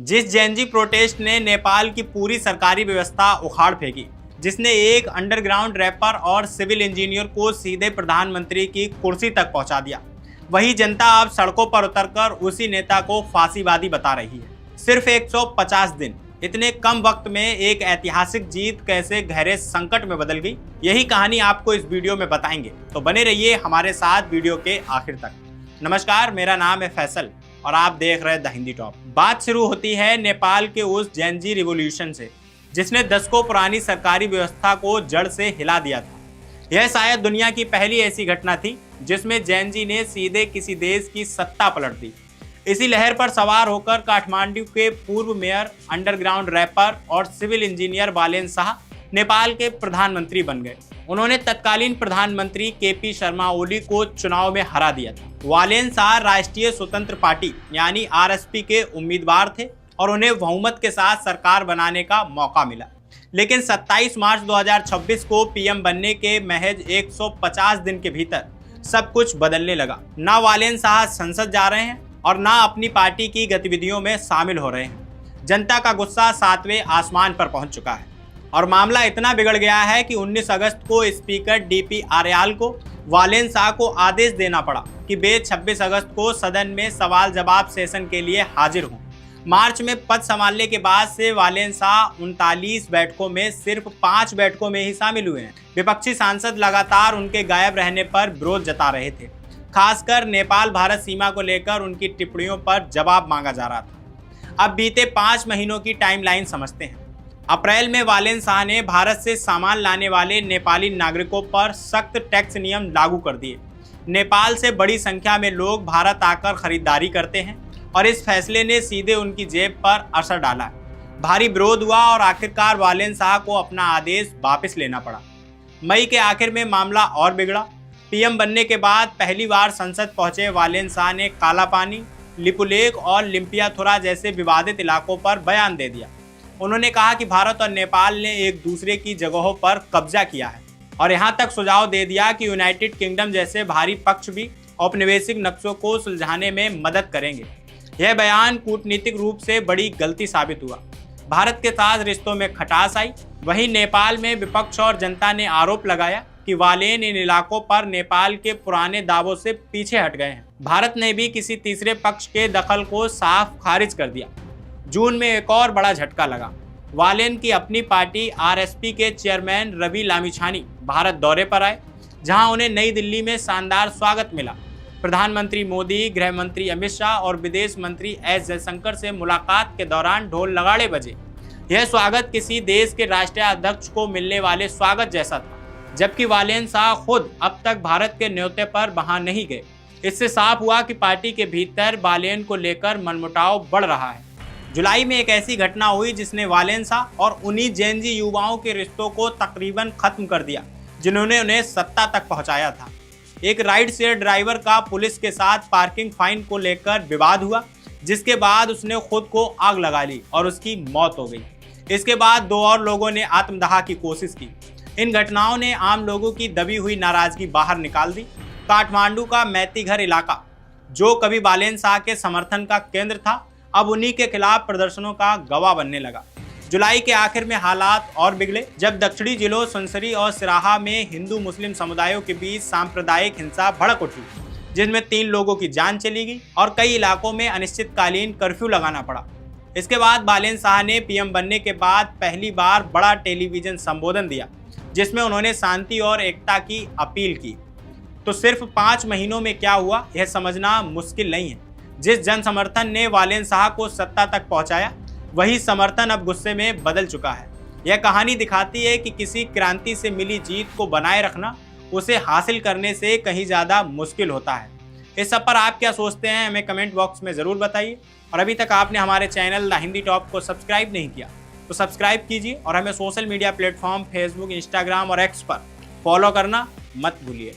जिस Gen Z protest ने नेपाल की पूरी सरकारी व्यवस्था उखाड़ फेंकी, जिसने एक अंडरग्राउंड रैपर और सिविल इंजीनियर को सीधे प्रधानमंत्री की कुर्सी तक पहुंचा दिया, वही जनता अब सड़कों पर उतरकर उसी नेता को फांसीवादी बता रही है। सिर्फ 150 दिन, इतने कम वक्त में एक ऐतिहासिक जीत कैसे गहरे संकट में बदल गई, यही कहानी आपको इस वीडियो में बताएंगे। तो बने रहिए हमारे साथ वीडियो के आखिर तक। नमस्कार, मेरा नाम है फैसल और आप देख रहे हैं द हिंदी टॉप। बात शुरू होती है नेपाल के उस जेनजी रिवॉल्यूशन से, जिसने दशकों पुरानी सरकारी व्यवस्था को जड़ से हिला दिया था। यह शायद दुनिया की पहली ऐसी घटना थी जिसमें जेनजी ने सीधे किसी देश की सत्ता पलट दी। इसी लहर पर सवार होकर काठमांडू के पूर्व मेयर, अंडरग्राउंड रैपर और civil engineer Wallen Shah Nepal के प्रधानमंत्री बन गए। उन्होंने तत्कालीन प्रधानमंत्री केपी शर्मा ओली को चुनाव में हरा दिया था। वालेन शाह राष्ट्रीय स्वतंत्र पार्टी यानी आरएसपी के उम्मीदवार थे और उन्हें बहुमत के साथ सरकार बनाने का मौका मिला। लेकिन 27 मार्च 2026 को पीएम बनने के महज 150 दिन के भीतर सब कुछ बदलने लगा। ना वालेन शाह संसद जा रहे हैं और ना अपनी पार्टी की गतिविधियों में शामिल हो रहे हैं। जनता का गुस्सा 7वें आसमान पर पहुंच चुका है और मामला इतना बिगड़ गया है कि 19 अगस्त को स्पीकर डीपी आर्याल को वालेन शाह को आदेश देना पड़ा कि वे 26 अगस्त को सदन में सवाल जवाब सेशन के लिए हाजिर हों। मार्च में पद संभालने के बाद से वालेन शाह 39 बैठकों में सिर्फ 5 बैठकों में ही शामिल हुए हैं। विपक्षी सांसद लगातार उनके गायब रहने पर विरोध जता रहे थे। खासकर नेपाल भारत सीमा को लेकर उनकी टिप्पणियों पर जवाब मांगा जा रहा था। अब बीते 5 महीनों की टाइमलाइन समझते हैं। अप्रैल में वालेन शाह ने भारत से सामान लाने वाले नेपाली नागरिकों पर सख्त टैक्स नियम लागू कर दिए। नेपाल से बड़ी संख्या में लोग भारत आकर खरीदारी करते हैं और इस फैसले ने सीधे उनकी जेब पर असर डाला। भारी विरोध हुआ और आखिरकार वालेन शाह को अपना आदेश वापस लेना पड़ा। मई के आखिर में मामला और बिगड़ा। पीएम बनने के बाद पहली बार संसद पहुंचे वालेन शाह ने काला पानी, लिपुलेख और लिम्पियाथुरा जैसे विवादित इलाकों पर बयान दे दिया। उन्होंने कहा कि भारत और नेपाल ने एक दूसरे की जगहों पर कब्जा किया है और यहाँ तक सुझाव दे दिया कि यूनाइटेड किंगडम जैसे भारी पक्ष भी औपनिवेशिक नक्शों को सुलझाने में मदद करेंगे। यह बयान कूटनीतिक रूप से बड़ी गलती साबित हुआ। भारत के साथ रिश्तों में खटास आई। वहीं नेपाल में विपक्ष और जनता ने आरोप लगाया कि वालेन इन इलाकों पर नेपाल के पुराने दावों से पीछे हट गए हैं। भारत ने भी किसी तीसरे पक्ष के दखल को साफ खारिज कर दिया। जून में एक और बड़ा झटका लगा। वालेन की अपनी पार्टी आरएसपी के चेयरमैन रवि लामिछाने भारत दौरे पर आए, जहां उन्हें नई दिल्ली में शानदार स्वागत मिला। प्रधानमंत्री मोदी, गृह मंत्री अमित शाह और विदेश मंत्री एस जयशंकर से मुलाकात के दौरान ढोल नगाड़े बजे। यह स्वागत किसी देश के राष्ट्रीय अध्यक्ष को मिलने वाले स्वागत जैसा था, जबकि वालेन शाह खुद अब तक भारत के न्योते पर वहां नहीं गए। इससे साफ हुआ कि पार्टी के भीतर वालेन को लेकर मनमुटाव बढ़ रहा है। जुलाई में एक ऐसी घटना हुई जिसने वालेन शाह और उन्हीं जेनजी युवाओं के रिश्तों को तकरीबन खत्म कर दिया, जिन्होंने उन्हें सत्ता तक पहुंचाया था। एक राइड शेयर ड्राइवर का पुलिस के साथ पार्किंग फाइन को लेकर विवाद हुआ, जिसके बाद उसने खुद को आग लगा ली और उसकी मौत हो गई। इसके बाद 2 और लोगों ने आत्मदाह की कोशिश की। इन घटनाओं ने आम लोगों की दबी हुई नाराजगी बाहर निकाल दी। काठमांडू का मैतीघर इलाका, जो कभी वालेन शाह के समर्थन का केंद्र था, अब उन्हीं के खिलाफ प्रदर्शनों का गवाह बनने लगा। जुलाई के आखिर में हालात और बिगड़े जब दक्षिणी जिलों सुनसरी और सिराहा में हिंदू मुस्लिम समुदायों के बीच सांप्रदायिक हिंसा भड़क उठी, जिनमें 3 लोगों की जान चली गई और कई इलाकों में अनिश्चितकालीन कर्फ्यू लगाना पड़ा। इसके बाद वालेन शाह ने पीएम बनने के बाद पहली बार बड़ा टेलीविजन संबोधन दिया, जिसमें उन्होंने शांति और एकता की अपील की। तो सिर्फ 5 महीनों में क्या हुआ, यह समझना मुश्किल नहीं है। जिस जन समर्थन ने वालेन शाह को सत्ता तक पहुंचाया, वही समर्थन अब गुस्से में बदल चुका है। यह कहानी दिखाती है कि किसी क्रांति से मिली जीत को बनाए रखना उसे हासिल करने से कहीं ज़्यादा मुश्किल होता है। इस सब पर आप क्या सोचते हैं, हमें कमेंट बॉक्स में ज़रूर बताइए। और अभी तक आपने हमारे चैनल द हिंदी टॉप को सब्सक्राइब नहीं किया तो सब्सक्राइब कीजिए और हमें social media platform Facebook, Instagram और एक्स पर फॉलो करना मत भूलिए।